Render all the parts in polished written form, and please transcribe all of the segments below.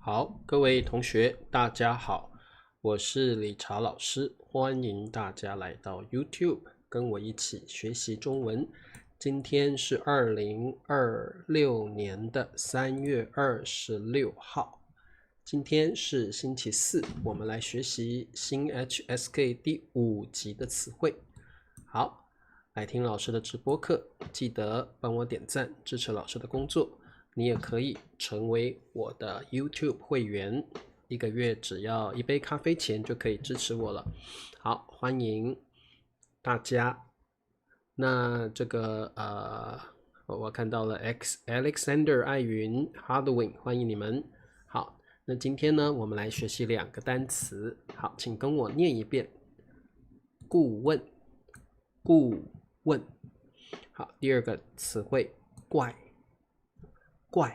好，各位同学，大家好，我是理查老师，欢迎大家来到 YouTube 跟我一起学习中文。今天是2026年的3月26号，今天是星期四，我们来学习新 HSK 第5集的词汇。好，来听老师的直播课，记得帮我点赞，支持老师的工作。你也可以成为我的 YouTube 会员，1个月只要1杯咖啡钱就可以支持我了。好，欢迎大家。那这个我看到了 Alexander 艾云 Hardwin， 欢迎你们。好，那今天呢，我们来学习2个单词。好，请跟我念一遍：顾问，顾问。好，第2个词汇怪。怪，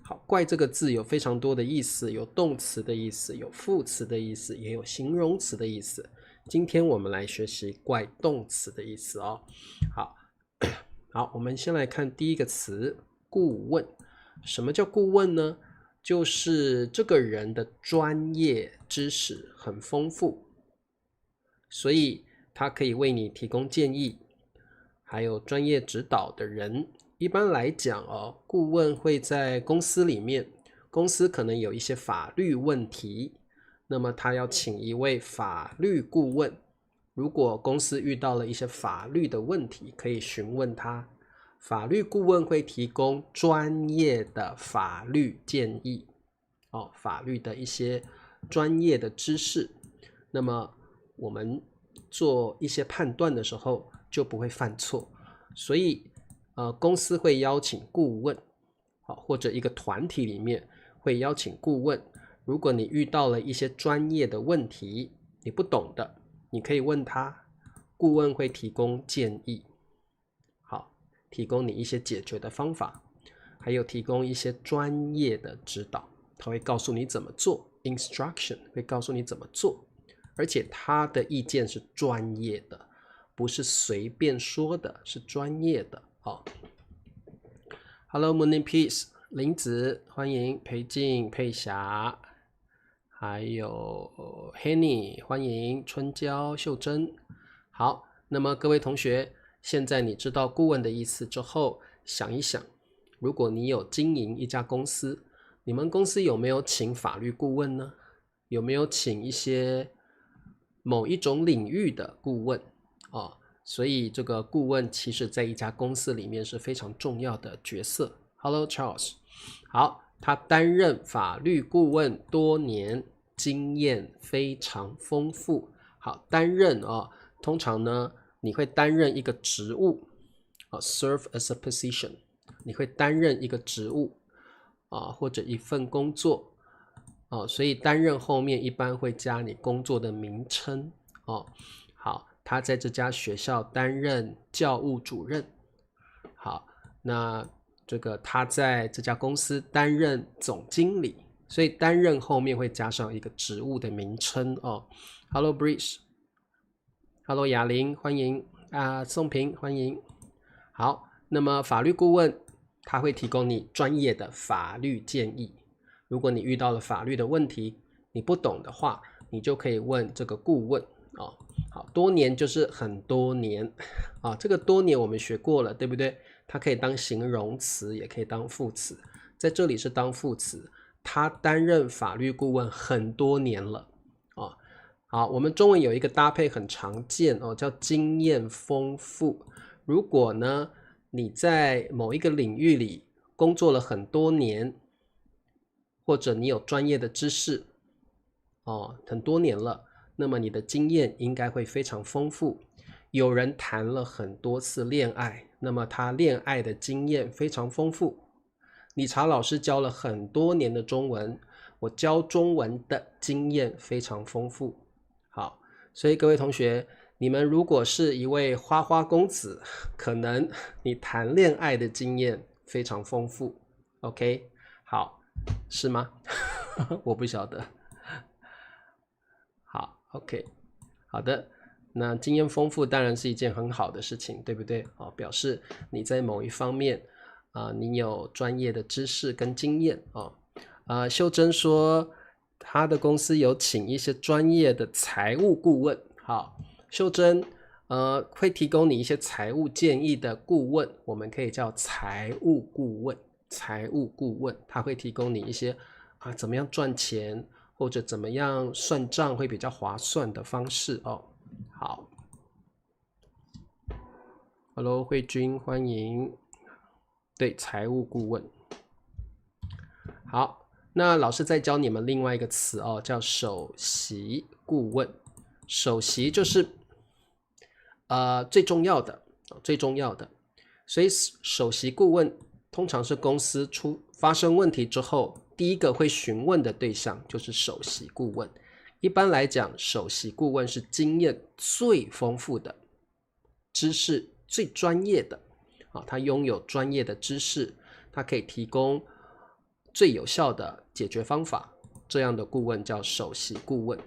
好，怪这个字有非常多的意思，有动词的意思，有副词的意思，也有形容词的意思。今天我们来学习怪动词的意思哦。好，我们先来看第1个词，顾问。什么叫顾问呢？就是这个人的专业知识很丰富，所以他可以为你提供建议，还有专业指导的人。一般来讲顾问会在公司里面，公司可能有一些法律问题，那么他要请一位法律顾问。如果公司遇到了一些法律的问题，可以询问他。法律顾问会提供专业的法律建议，法律的一些专业的知识。那么我们做一些判断的时候就不会犯错，所以公司会邀请顾问，或者一个团体里面会邀请顾问。如果你遇到了一些专业的问题，你不懂的，你可以问他，顾问会提供建议，好，提供你一些解决的方法，还有提供一些专业的指导，他会告诉你怎么做 ，instruction 会告诉你怎么做，而且他的意见是专业的，不是随便说的，是专业的。Hello Morning Peace 林子，欢迎裴静、佩霞，还有 Henny， 欢迎春娇、秀珍。好，那么各位同学，现在你知道顾问的意思之后，想一想，如果你有经营一家公司，你们公司有没有请法律顾问呢？有没有请一些某一种领域的顾问所以这个顾问其实在一家公司里面是非常重要的角色。Hello Charles， 好，他担任法律顾问多年，经验非常丰富。好，担任通常呢你会担任一个职务serve as a position， 你会担任一个职务或者一份工作所以担任后面一般会加你工作的名称好，他在这家学校担任教务主任。好，那这个他在这家公司担任总经理，所以担任后面会加上一个职务的名称Hello Bridge， Hello 雅玲，欢迎宋平，欢迎。好，那么法律顾问他会提供你专业的法律建议。如果你遇到了法律的问题，你不懂的话，你就可以问这个顾问好，多年就是很多年这个多年我们学过了，对不对？它可以当形容词，也可以当副词，在这里是当副词。他担任法律顾问很多年了好，我们中文有一个搭配很常见叫经验丰富。如果呢你在某一个领域里工作了很多年，或者你有专业的知识很多年了，那么你的经验应该会非常丰富。有人谈了很多次恋爱，那么他恋爱的经验非常丰富。理查老师教了很多年的中文，我教中文的经验非常丰富。好，所以各位同学，你们如果是一位花花公子，可能你谈恋爱的经验非常丰富 OK， 好，是吗？我不晓得。好 OK， 好的，那经验丰富当然是一件很好的事情，对不对表示你在某一方面你有专业的知识跟经验秀珍说他的公司有请一些专业的财务顾问。好，秀珍，会提供你一些财务建议的顾问，我们可以叫财务顾问。财务顾问他会提供你一些怎么样赚钱，或者怎么样算账会比较划算的方式哦。好 ，Hello 慧君，欢迎。对，财务顾问。好，那老师再教你们另外一个词哦，叫首席顾问。首席就是最重要的，最重要的。所以首席顾问通常是公司发生问题之后，第一个会询问的对象就是首席顾问。一般来讲，首席顾问是经验最丰富的，知识最专业的，他拥有专业的知识，他可以提供最有效的解决方法，这样的顾问叫首席顾问。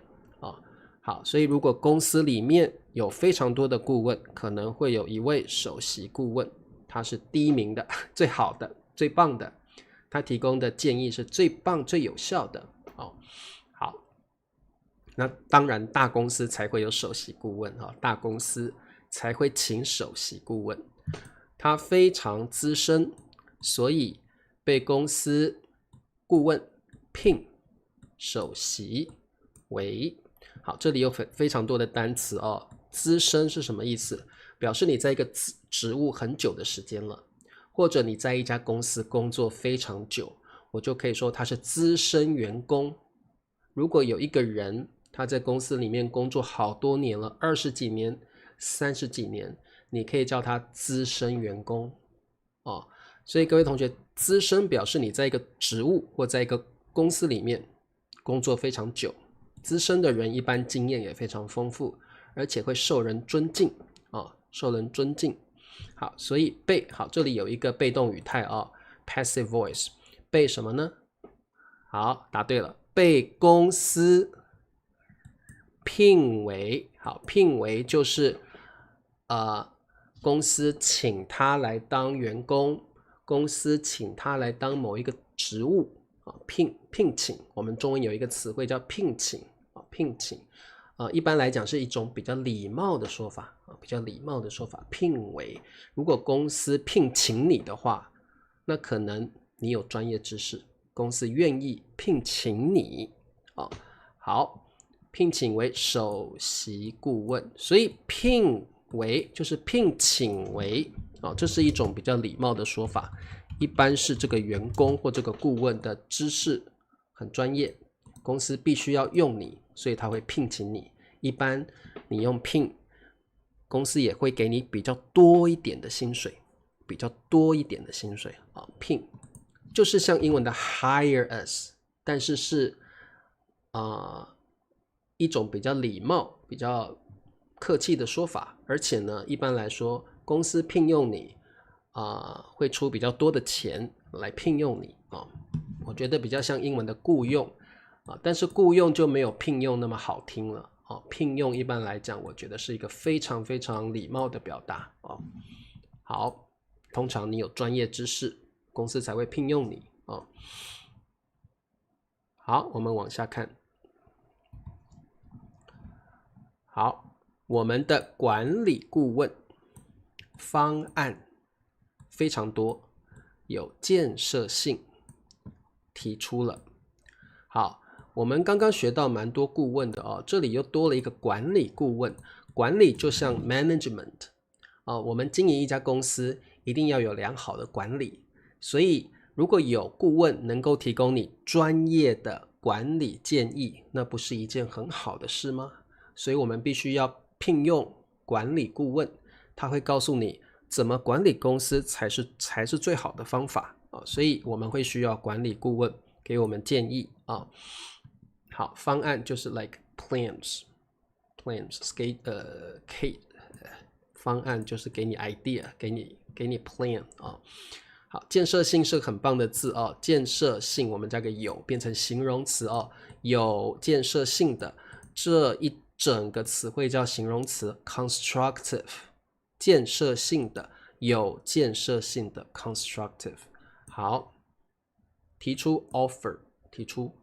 好，所以如果公司里面有非常多的顾问，可能会有一位首席顾问，他是第一名的，最好的，最棒的，他提供的建议是最棒最有效的。好，那当然大公司才会有首席顾问，大公司才会请首席顾问，他非常资深，所以被公司顾问聘首席为。好，这里有非常多的单词哦。资深是什么意思？表示你在一个职务很久的时间了，或者你在一家公司工作非常久，我就可以说他是资深员工。如果有一个人他在公司里面工作好多年了，20几年、30几年，你可以叫他资深员工哦。所以各位同学，资深表示你在一个职务或在一个公司里面工作非常久。资深的人一般经验也非常丰富，而且会受人尊敬受人尊敬。好，所以好，这里有一个被动语态passive voice， 被什么呢？好，答对了，被公司聘为。好，聘为就是公司请他来当员工，公司请他来当某一个职务聘请，我们中文有一个词汇叫聘请。聘请一般来讲是一种比较礼貌的说法比较礼貌的说法。聘为，如果公司聘请你的话，那可能你有专业知识，公司愿意聘请你好，聘请为首席顾问，所以聘为就是聘请为这是一种比较礼貌的说法。一般是这个员工或这个顾问的知识很专业，公司必须要用你，所以他会聘请你。一般你用聘，公司也会给你比较多一点的薪水，比较多一点的薪水聘就是像英文的 hire us， 但是是一种比较礼貌、比较客气的说法。而且呢，一般来说，公司聘用你会出比较多的钱来聘用你我觉得比较像英文的雇用但是雇用就没有聘用那么好听了聘用一般来讲，我觉得是一个非常非常礼貌的表达好，通常你有专业知识，公司才会聘用你好，我们往下看。好，我们的管理顾问方案非常多，有建设性，提出了。好，我们刚刚学到蛮多顾问的这里又多了一个管理顾问。管理就像 management我们经营一家公司一定要有良好的管理，所以如果有顾问能够提供你专业的管理建议，那不是一件很好的事吗？所以我们必须要聘用管理顾问，他会告诉你怎么管理公司才是最好的方法所以我们会需要管理顾问给我们建议好，方案就是 like plans 方案就是给你 idea， 给你 plan 好，建设性是很棒的字建设性我们加个有变成形容词有建设性的，这一整个词汇叫形容词 constructive， 建设性的，有建设性的 constructive。好，提出 offer 提出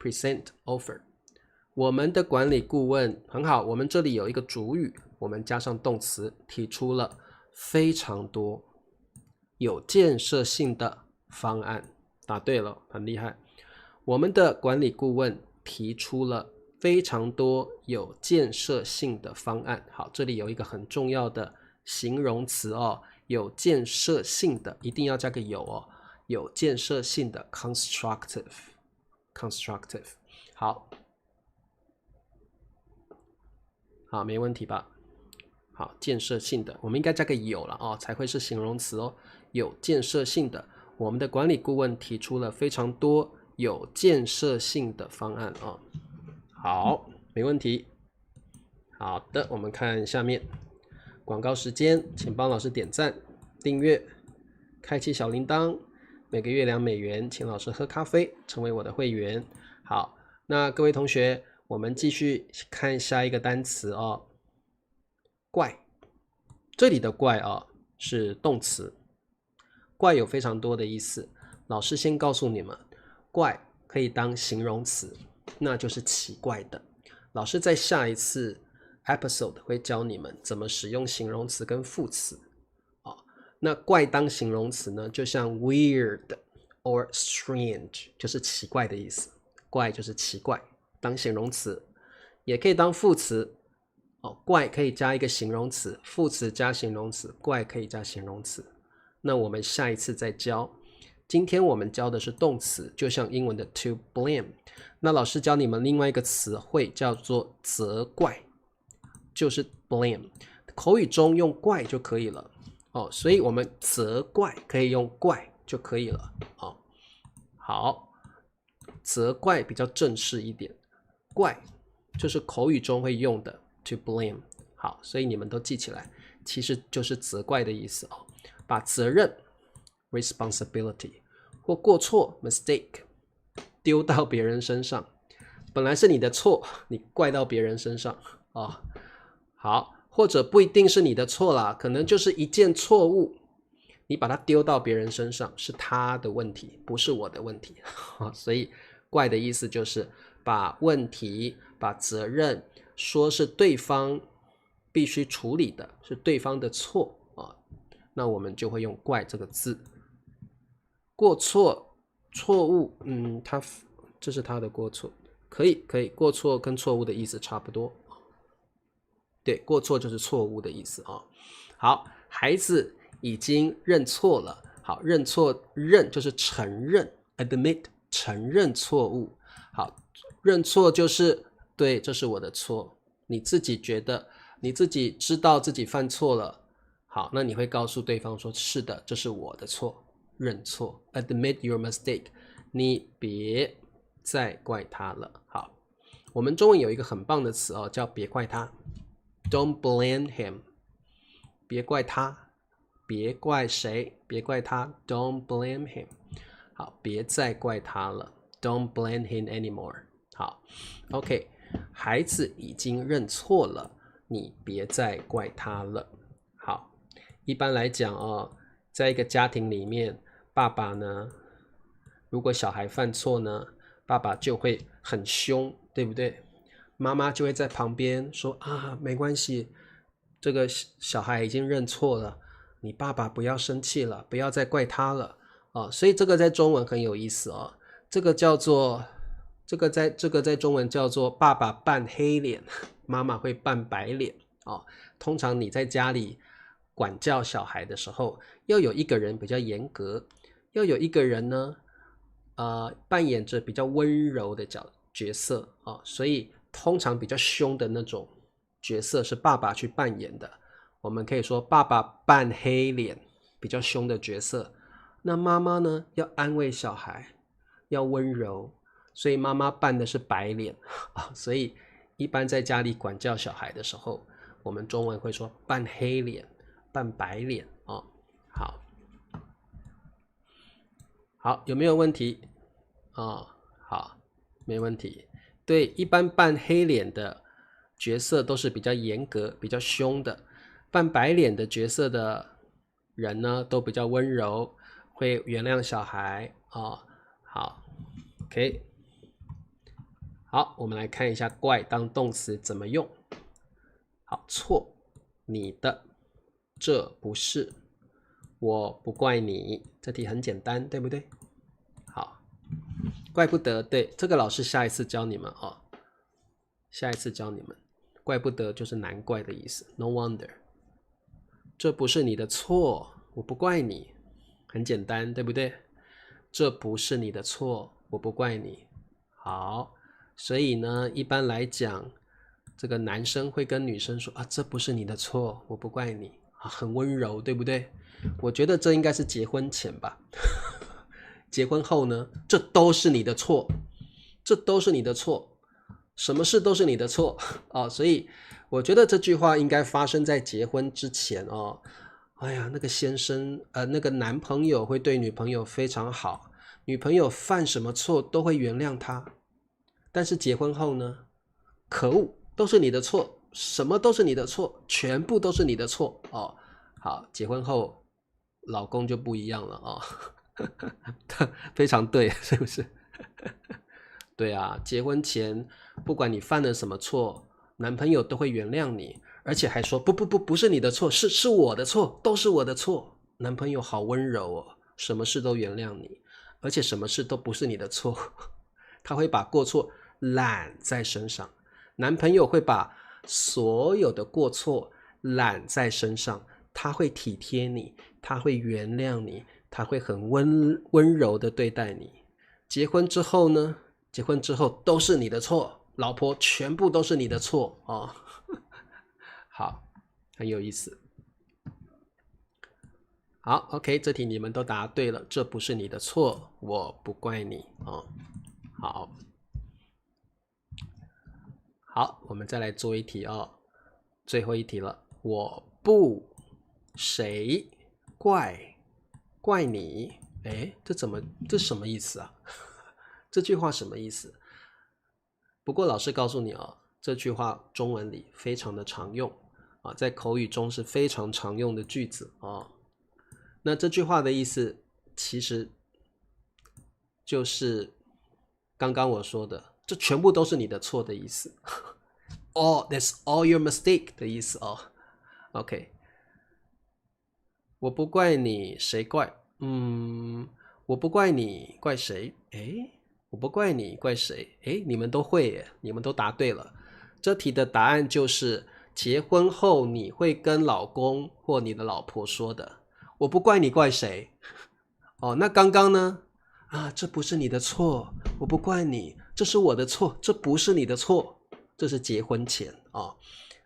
present offer。我们的管理顾问很好，我们这里有一个主语，我们加上动词，提出了非常多有建设性的方案。答对了，很厉害。我们的管理顾问提出了非常多有建设性的方案。好，这里有一个很重要的形容词有建设性的，一定要加个有有建设性的 constructive。好，没问题吧？好，建设性的，我们应该加个有了才会是形容词有建设性的，我们的管理顾问提出了非常多有建设性的方案好，没问题。好的，我们看下面广告时间，请帮老师点赞、订阅、开启小铃铛，每个月$2，请老师喝咖啡，成为我的会员。好，那各位同学，我们继续看下一个单词怪。这里的怪是动词，怪有非常多的意思。老师先告诉你们，怪可以当形容词，那就是奇怪的。老师在下一次 episode 会教你们怎么使用形容词跟副词那怪当形容词呢，就像 weird or strange 就是奇怪的意思，怪就是奇怪，当形容词也可以当副词怪可以加一个形容词，副词加形容词，怪可以加形容词。那我们下一次再教。今天我们教的是动词，就像英文的 to blame。那老师教你们另外一个词汇叫做责怪，就是 blame。口语中用怪就可以了所以我们责怪可以用怪就可以了好，责怪比较正式一点，怪就是口语中会用的 to blame。好，所以你们都记起来，其实就是责怪的意思把责任 responsibility 或过错 mistake 丢到别人身上，本来是你的错，你怪到别人身上好，或者不一定是你的错啦，可能就是一件错误，你把它丢到别人身上，是他的问题，不是我的问题所以怪的意思就是把问题、把责任说是对方必须处理的，是对方的错那我们就会用怪这个字。过错、错误这是他的过错，可以，过错跟错误的意思差不多。对，过错就是错误的意思好，孩子已经认错了。好，认错，认就是承认 admit 承认错误。好，认错就是对，这是我的错，你自己觉得，你自己知道自己犯错了。好，那你会告诉对方说，是的，这是我的错，认错 admit your mistake， 你别再怪他了。好，我们中文有一个很棒的词叫别怪他， Don't blame him。 别怪他，别怪谁，别怪他， Don't blame him。 好，别再怪他了， Don't blame him anymore。 好 OK， 孩子已经认错了，你别再怪他了。好，一般来讲在一个家庭里面，爸爸呢，如果小孩犯错呢，爸爸就会很凶，对不对？妈妈就会在旁边说没关系，这个小孩已经认错了，你爸爸不要生气了，不要再怪他了所以这个在中文很有意思这个叫做这个在中文叫做爸爸扮黑脸，妈妈会扮白脸通常你在家里管教小孩的时候，要有一个人比较严格，要有一个人呢扮演着比较温柔的角色所以通常比较凶的那种角色是爸爸去扮演的。我们可以说爸爸扮黑脸，比较凶的角色。那妈妈呢，要安慰小孩，要温柔，所以妈妈扮的是白脸所以一般在家里管教小孩的时候，我们中文会说扮黑脸，扮白脸好，有没有问题好，没问题。对，一般扮黑脸的角色都是比较严格、比较凶的，扮白脸的角色的人呢，都比较温柔，会原谅小孩好 ，OK， 好，我们来看一下怪当动词怎么用。好，错，你的，这不是，我不怪你。这题很简单，对不对？好，怪不得，对，这个老师下一次教你们哦，下一次教你们，怪不得就是难怪的意思 ，no wonder。这不是你的错，我不怪你，很简单，对不对？这不是你的错，我不怪你。好，所以呢，一般来讲，这个男生会跟女生说啊，这不是你的错，我不怪你啊，很温柔，对不对？我觉得这应该是结婚前吧。结婚后呢，这都是你的错，这都是你的错，什么事都是你的错啊！所以我觉得这句话应该发生在结婚之前哦。哎呀，那个先生，那个男朋友会对女朋友非常好，女朋友犯什么错都会原谅他。但是结婚后呢，可恶，都是你的错，什么都是你的错，全部都是你的错哦。好，结婚后老公就不一样了哦。非常对，是不是？对啊，结婚前不管你犯了什么错，男朋友都会原谅你，而且还说不是你的错，是我的错，都是我的错。男朋友好温柔哦，什么事都原谅你，而且什么事都不是你的错，他会把过错揽在身上。男朋友会把所有的过错揽在身上，他会体贴你，他会原谅你，他会很温柔的对待你。结婚之后呢？结婚之后都是你的错，老婆全部都是你的错哦。好，很有意思。好 ，OK， 这题你们都答对了，这不是你的错，我不怪你哦。好，好，我们再来做一题哦，最后一题了。我不谁怪你，哎，这什么意思啊？这句话什么意思？不过老师告诉你哦，这句话中文里非常的常用啊，在口语中是非常常用的句子啊。那这句话的意思其实就是刚刚我说的，这全部都是你的错的意思。That's all your mistake 的意思哦。OK， 我不怪你，谁怪？我不怪你，怪谁？诶，我不怪你，怪谁？诶，你们都会耶，你们都答对了。这题的答案就是结婚后你会跟老公或你的老婆说的。我不怪你，怪谁？哦，那刚刚呢？啊，这不是你的错，我不怪你，这是我的错，这不是你的错，这是结婚前哦。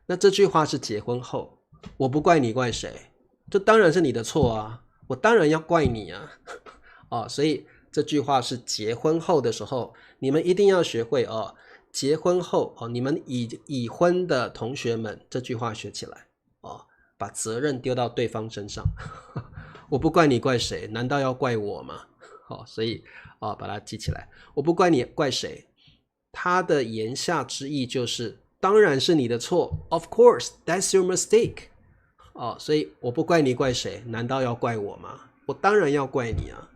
那这句话是结婚后，我不怪你，怪谁？这当然是你的错啊，我当然要怪你啊。哦，所以这句话是结婚后的时候，你们一定要学会哦。结婚后哦，你们已婚的同学们，这句话学起来哦，把责任丢到对方身上。我不怪你，怪谁？难道要怪我吗？好，所以把它记起来。我不怪你，怪谁？它的言下之意就是，当然是你的错。Of course, that's your mistake. 所以我不怪你，怪谁？难道要怪我吗？我当然要怪你啊！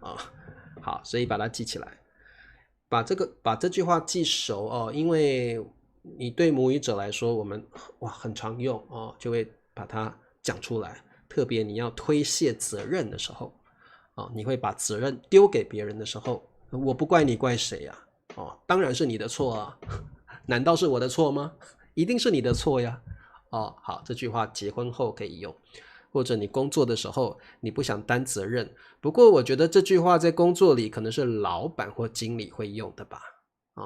好，所以把它记起来，把这句话记熟哦，因为你对母语者来说，我们很常用哦，就会把它讲出来。特别你要推卸责任的时候，你会把责任丢给别人的时候，我不怪你，怪谁呀？当然是你的错啊，难道是我的错吗？一定是你的错呀。好，这句话结婚后可以用，或者你工作的时候你不想担责任。不过我觉得这句话在工作里可能是老板或经理会用的吧。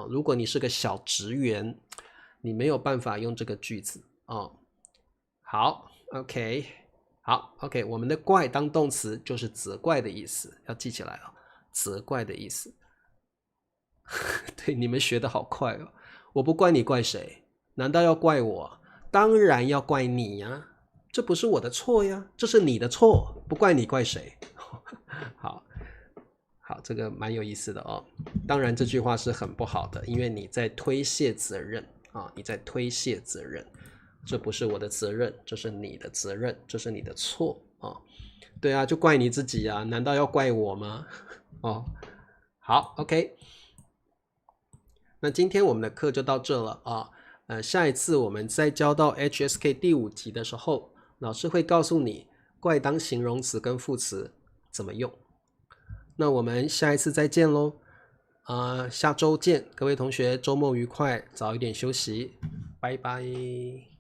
如果你是个小职员，你没有办法用这个句子。好 ，OK。好 ，OK， 我们的怪当动词就是责怪的意思，要记起来哦，责怪的意思。对，你们学得好快哦。我不怪你，怪谁？难道要怪我？当然要怪你呀，这不是我的错呀，这是你的错，不怪你，怪谁？好，这个蛮有意思的哦。当然这句话是很不好的，因为你在推卸责任啊，你在推卸责任。这不是我的责任，这是你的责任，这是你的错啊！对啊，就怪你自己啊，难道要怪我吗？好 ，OK。那今天我们的课就到这了啊。下一次我们再教到 HSK 第5集的时候，老师会告诉你怪当形容词跟副词怎么用。那我们下一次再见咯。下周见，各位同学，周末愉快，早一点休息，拜拜。